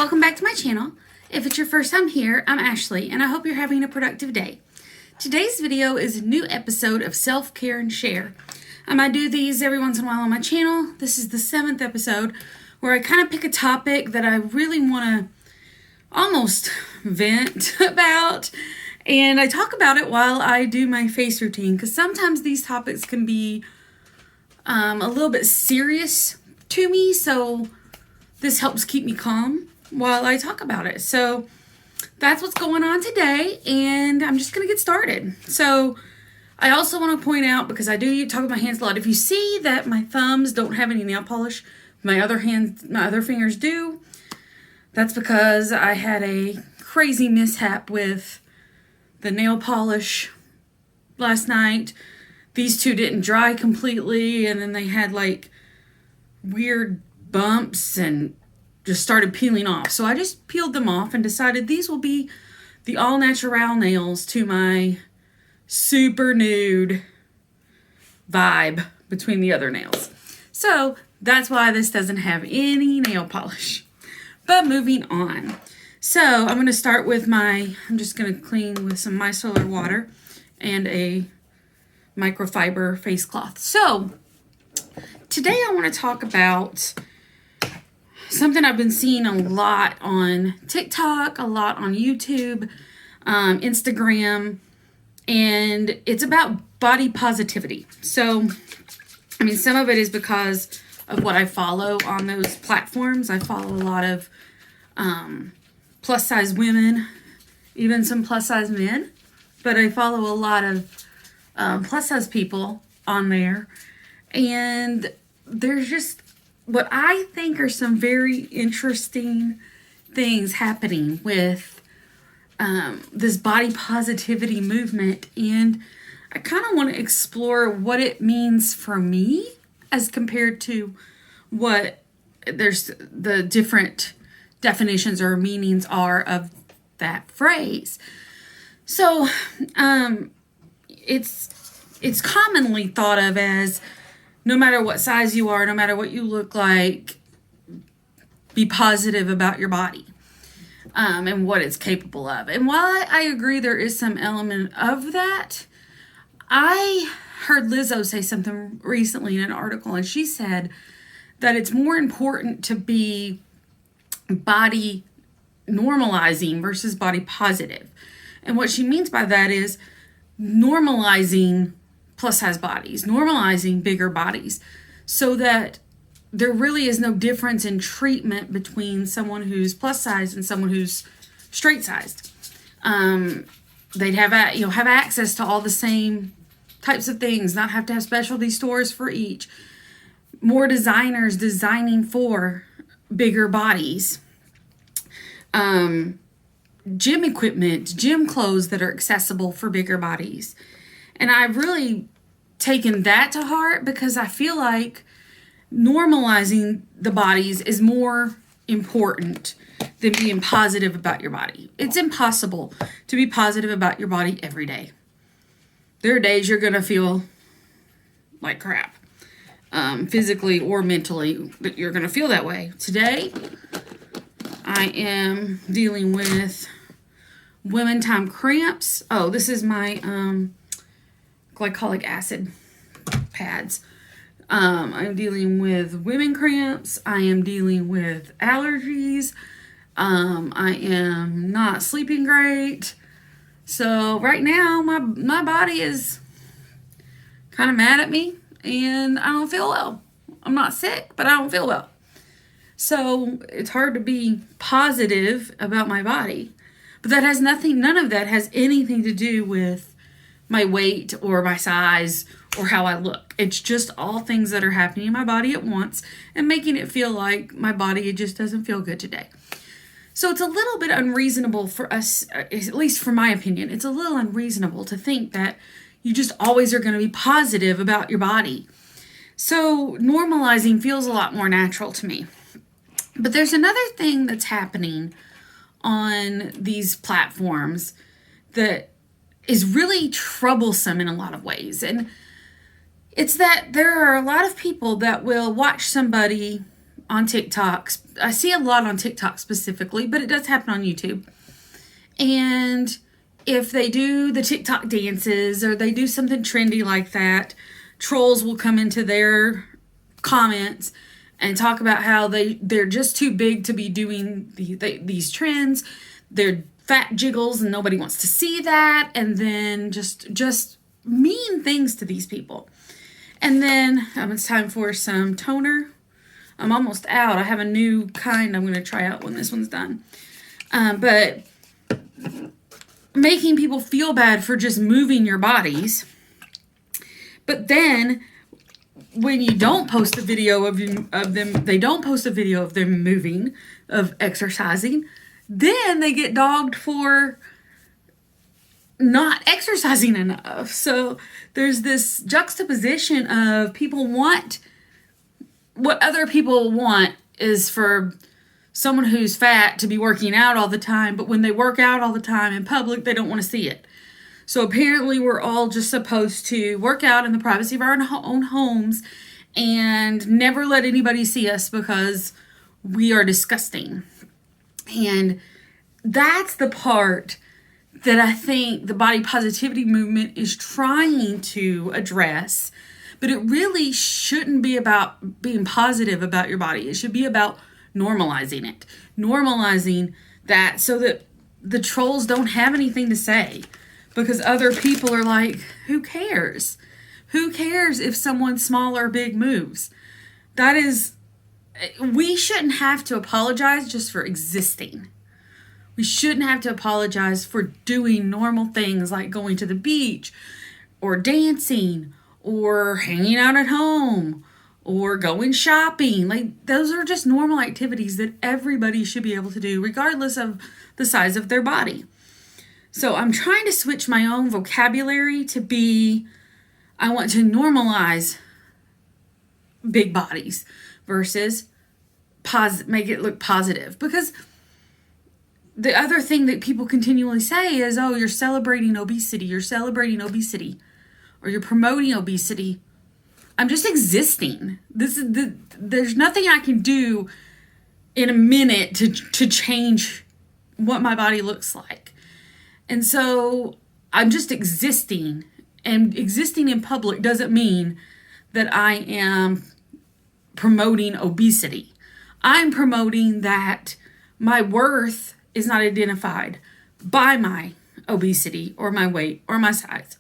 welcome back to my channel. If it's your first time here, I'm Ashley, and I hope you're having a productive day. Today's video is a new episode of Self-Care and Share. I do these every once in a while on my channel. This is the 7th episode where I kind of pick a topic that I really want to almost vent about, and I talk about it while I do my face routine, because sometimes these topics can be a little bit serious to me, so this helps keep me calm while I talk about it. So that's what's going on today, and I'm just going to get started. So I also want to point out, because I do talk with my hands a lot, if you see that my thumbs don't have any nail polish, my other fingers do, that's because I had a crazy mishap with the nail polish last night. These two didn't dry completely, and then they had like weird bumps and just started peeling off. So I just peeled them off and decided these will be the all natural nails to my super nude vibe between the other nails. So that's why this doesn't have any nail polish. But moving on. So I'm going to start with I'm just going to clean with some micellar water and a microfiber face cloth. So today I want to talk about something I've been seeing a lot on TikTok, a lot on YouTube, Instagram, and it's about body positivity. So, some of it is because of what I follow on those platforms. I follow a lot of plus size women, even some plus size men, but I follow a lot of plus size people on there, and there's just what I think are some very interesting things happening with this body positivity movement, and I kind of want to explore what it means for me as compared to what there's the different definitions or meanings are of that phrase. So it's commonly thought of as, no matter what size you are, no matter what you look like, be positive about your body and what it's capable of. And while I agree there is some element of that, I heard Lizzo say something recently in an article, and she said that it's more important to be body normalizing versus body positive. And what she means by that is normalizing plus size bodies, normalizing bigger bodies, so that there really is no difference in treatment between someone who's plus size and someone who's straight sized. They'd have access to all the same types of things, not have to have specialty stores for each. More designers designing for bigger bodies. Gym equipment, gym clothes that are accessible for bigger bodies. And I've really taken that to heart, because I feel like normalizing the bodies is more important than being positive about your body. It's impossible to be positive about your body every day. There are days you're going to feel like crap, physically or mentally, that you're going to feel that way. Today, I am dealing with women time cramps. Oh, this is my glycolic acid pads. I'm dealing with women cramps. I am dealing with allergies. I am not sleeping great. So right now my body is kind of mad at me, and I don't feel well. I'm not sick, but I don't feel well. So it's hard to be positive about my body. But none of that has anything to do with my weight or my size or how I look. It's just all things that are happening in my body at once and making it feel like my body just doesn't feel good today. So it's a little bit unreasonable for us, at least from my opinion, it's a little unreasonable to think that you just always are going to be positive about your body. So normalizing feels a lot more natural to me. But there's another thing that's happening on these platforms that is really troublesome in a lot of ways. And it's that there are a lot of people that will watch somebody on TikTok. I see a lot on TikTok specifically, but it does happen on YouTube. And if they do the TikTok dances or they do something trendy like that, trolls will come into their comments and talk about how they're just too big to be doing these trends. They're fat jiggles and nobody wants to see that. And then just mean things to these people. And then it's time for some toner. I'm almost out. I have a new kind I'm going to try out when this one's done. But making people feel bad for just moving your bodies. But then when you don't post a video of them, they don't post a video of them moving, of exercising, then they get dogged for not exercising enough. So there's this juxtaposition of people want, what other people want is for someone who's fat to be working out all the time, but when they work out all the time in public, they don't want to see it. So apparently we're all just supposed to work out in the privacy of our own homes and never let anybody see us because we are disgusting. And that's the part that I think the body positivity movement is trying to address. But it really shouldn't be about being positive about your body. It should be about normalizing it. Normalizing that so that the trolls don't have anything to say. Because other people are like, who cares? Who cares if someone small or big moves? We shouldn't have to apologize just for existing. We shouldn't have to apologize for doing normal things like going to the beach or dancing or hanging out at home or going shopping. Like, those are just normal activities that everybody should be able to do regardless of the size of their body. So I'm trying to switch my own vocabulary to be, I want to normalize big bodies versus make it look positive. Because the other thing that people continually say is, oh, you're celebrating obesity, or you're promoting obesity. I'm just existing. There's nothing I can do in a minute to change what my body looks like. And so I'm just existing. And existing in public doesn't mean that I am promoting obesity. I'm promoting that my worth is not identified by my obesity or my weight or my size.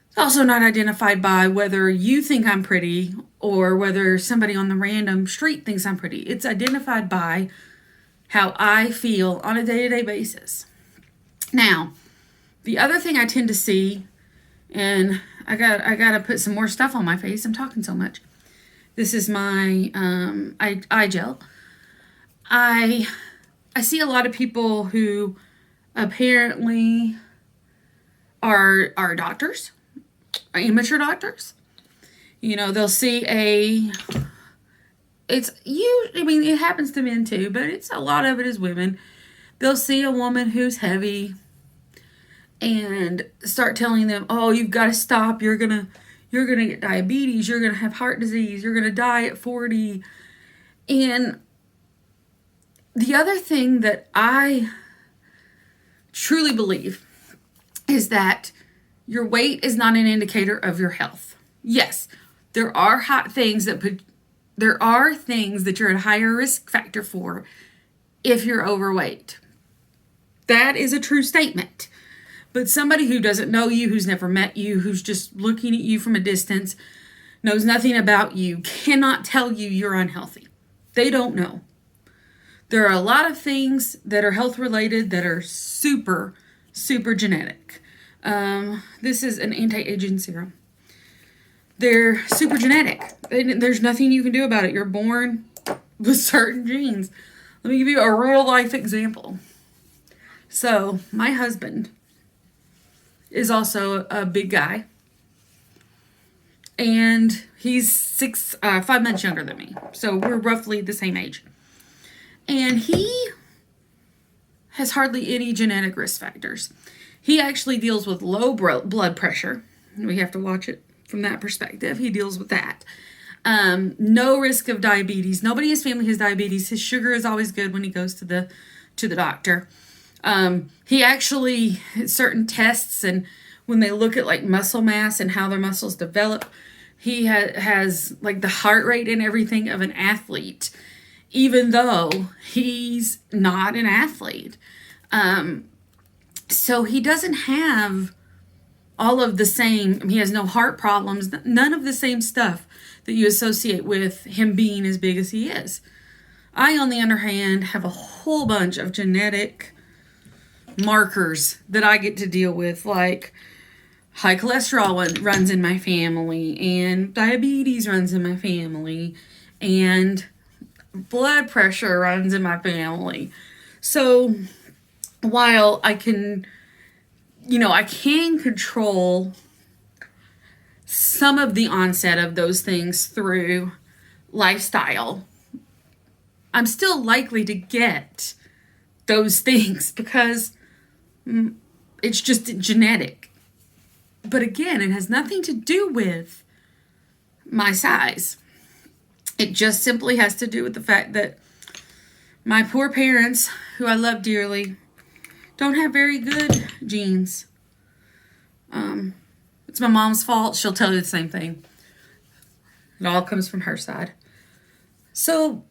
It's also not identified by whether you think I'm pretty or whether somebody on the random street thinks I'm pretty. It's identified by how I feel on a day-to-day basis. Now, the other thing I tend to see, and I gotta put some more stuff on my face. I'm talking so much. This is my eye gel. I see a lot of people who apparently are doctors, are amateur doctors. You know, they'll see it happens to men too, but a lot of it is women. They'll see a woman who's heavy and start telling them, oh, you've got to stop. You're gonna get diabetes. You're gonna have heart disease. You're gonna die at 40. And the other thing that I truly believe is that your weight is not an indicator of your health. Yes, there are things that you're at a higher risk factor for if you're overweight. That is a true statement. But somebody who doesn't know you, who's never met you, who's just looking at you from a distance, knows nothing about you, cannot tell you you're unhealthy. They don't know. There are a lot of things that are health related that are super, super genetic. This is an anti-aging serum. They're super genetic. There's nothing you can do about it. You're born with certain genes. Let me give you a real life example. So, my husband is also a big guy. And he's 5 months younger than me. So, we're roughly the same age. And he has hardly any genetic risk factors. He actually deals with low blood pressure. We have to watch it from that perspective. He deals with that. No risk of diabetes. Nobody in his family has diabetes. His sugar is always good when he goes to the doctor. He actually, certain tests, and when they look at like muscle mass and how their muscles develop, he has like the heart rate and everything of an athlete, even though he's not an athlete. So he doesn't have all of the same, he has no heart problems, none of the same stuff that you associate with him being as big as he is. I, on the other hand, have a whole bunch of genetic markers that I get to deal with, like high cholesterol runs in my family, and diabetes runs in my family, and blood pressure runs in my family. So while I can control some of the onset of those things through lifestyle, I'm still likely to get those things because it's just genetic. But again, it has nothing to do with my size. It just simply has to do with the fact that my poor parents, who I love dearly, don't have very good genes. It's my mom's fault. She'll tell you the same thing. It all comes from her side. So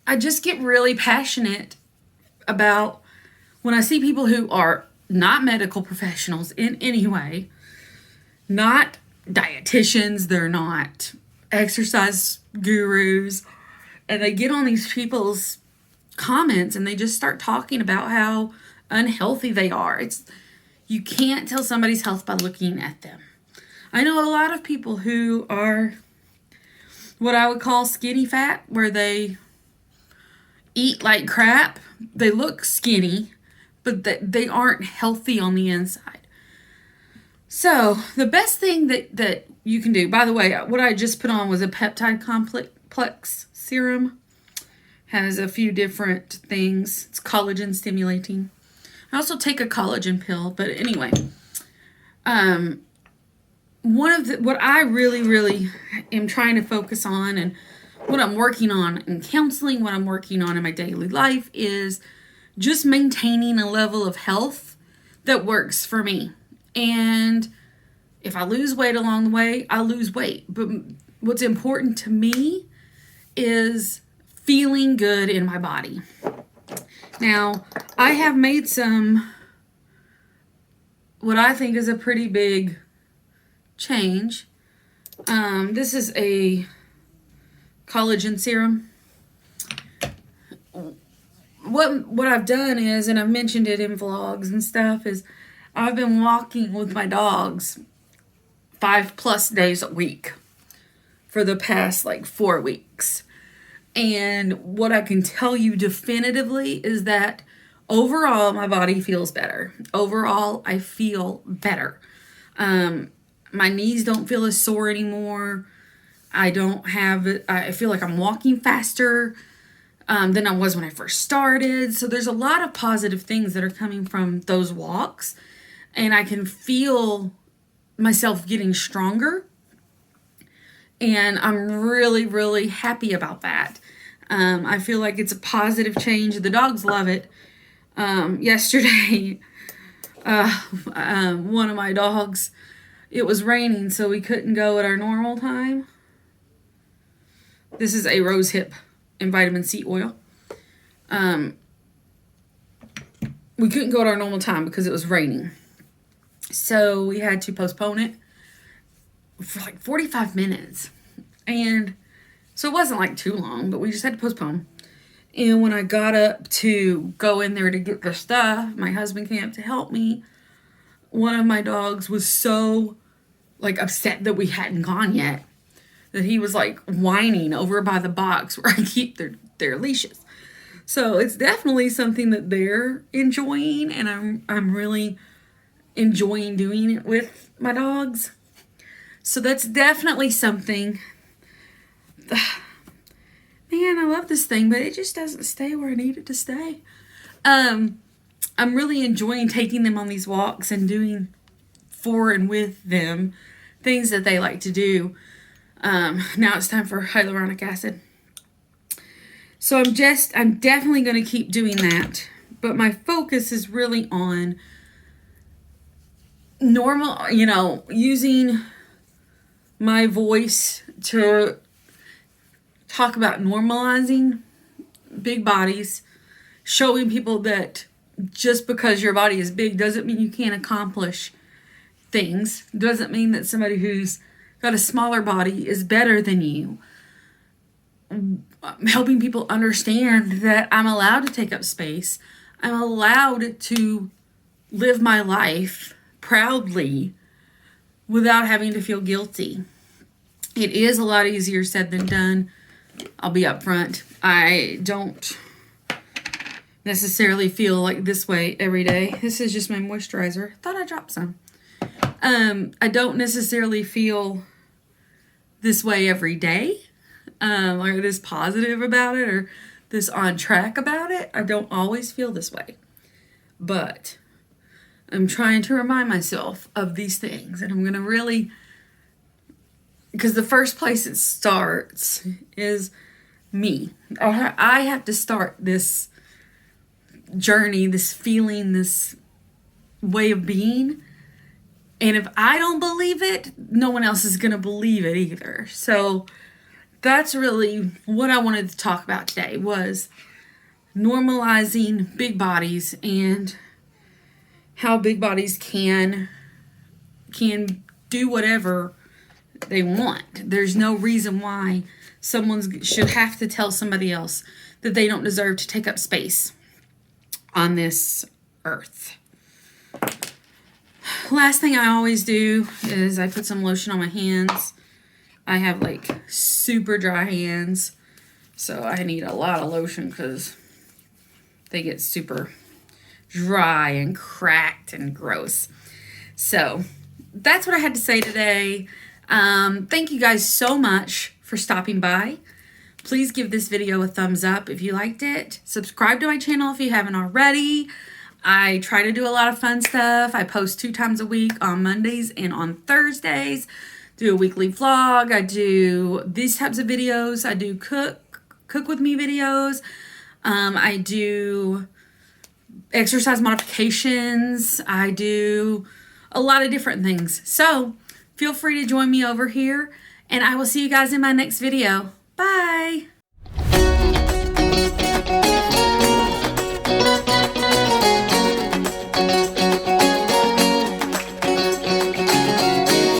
I just get really passionate about when I see people who are not medical professionals in any way, not dietitians, they're not exercise gurus, and they get on these people's comments and they just start talking about how unhealthy they are. You can't tell somebody's health by looking at them. I know a lot of people who are what I would call skinny fat, where they eat like crap. They look skinny, but they aren't healthy on the inside. So the best thing that you can do, by the way, what I just put on was a peptide complex serum. Has a few different things. It's collagen stimulating. I also take a collagen pill, but anyway, what I really am trying to focus on, and what I'm working on in counseling, what I'm working on in my daily life, is just maintaining a level of health that works for me. And if I lose weight along the way, I lose weight. But what's important to me is feeling good in my body. Now, I have made what I think is a pretty big change. This is a collagen serum. What I've done is, and I've mentioned it in vlogs and stuff, is I've been walking with my dogs 5+ days a week for the past 4 weeks. And what I can tell you definitively is that overall, my body feels better. Overall, I feel better. My knees don't feel as sore anymore. I feel like I'm walking faster than I was when I first started. So there's a lot of positive things that are coming from those walks. And I can feel myself getting stronger. And I'm really happy about that. I feel like it's a positive change. The dogs love it. Yesterday, one of my dogs, it was raining, so we couldn't go at our normal time. This is a rose hip and vitamin C oil. We couldn't go at our normal time because it was raining. So we had to postpone it for 45 minutes. And so it wasn't too long, but we just had to postpone. And when I got up to go in there to get the stuff, my husband came up to help me. One of my dogs was so upset that we hadn't gone yet that he was whining over by the box where I keep their leashes. So it's definitely something that they're enjoying, and I'm really enjoying doing it with my dogs. So that's definitely something. Man, I love this thing, but it just doesn't stay where I need it to stay. I'm really enjoying taking them on these walks and doing for and with them things that they like to do. Now it's time for hyaluronic acid. So I'm definitely going to keep doing that. But my focus is really on using my voice to talk about normalizing big bodies, showing people that just because your body is big doesn't mean you can't accomplish things. Doesn't mean that somebody who's got a smaller body is better than you. Helping people understand that I'm allowed to take up space. I'm allowed to live my life proudly without having to feel guilty. It is a lot easier said than done. I'll be upfront. I don't necessarily feel like this way every day. This is just my moisturizer. Thought I dropped some. I don't necessarily feel this way every day. Or this positive about it or this on track about it. I don't always feel this way. But I'm trying to remind myself of these things. And I'm going to really... Because the first place it starts is me. I have to start this journey, this feeling, this way of being. And if I don't believe it, no one else is going to believe it either. So that's really what I wanted to talk about today, was normalizing big bodies and how big bodies can do whatever they want. There's no reason why someone should have to tell somebody else that they don't deserve to take up space on this earth. Last thing I always do is I put some lotion on my hands. I have like super dry hands, so I need a lot of lotion because they get super dry and cracked and gross. So that's what I had to say today. Thank you guys so much for stopping by. Please give this video a thumbs up if you liked it. Subscribe to my channel if you haven't already. I try to do a lot of fun stuff. I post 2 times a week on Mondays and on Thursdays. Do a weekly vlog. I do these types of videos. I do cook with me videos. I do exercise modifications. I do a lot of different things. So feel free to join me over here, and I will see you guys in my next video. Bye.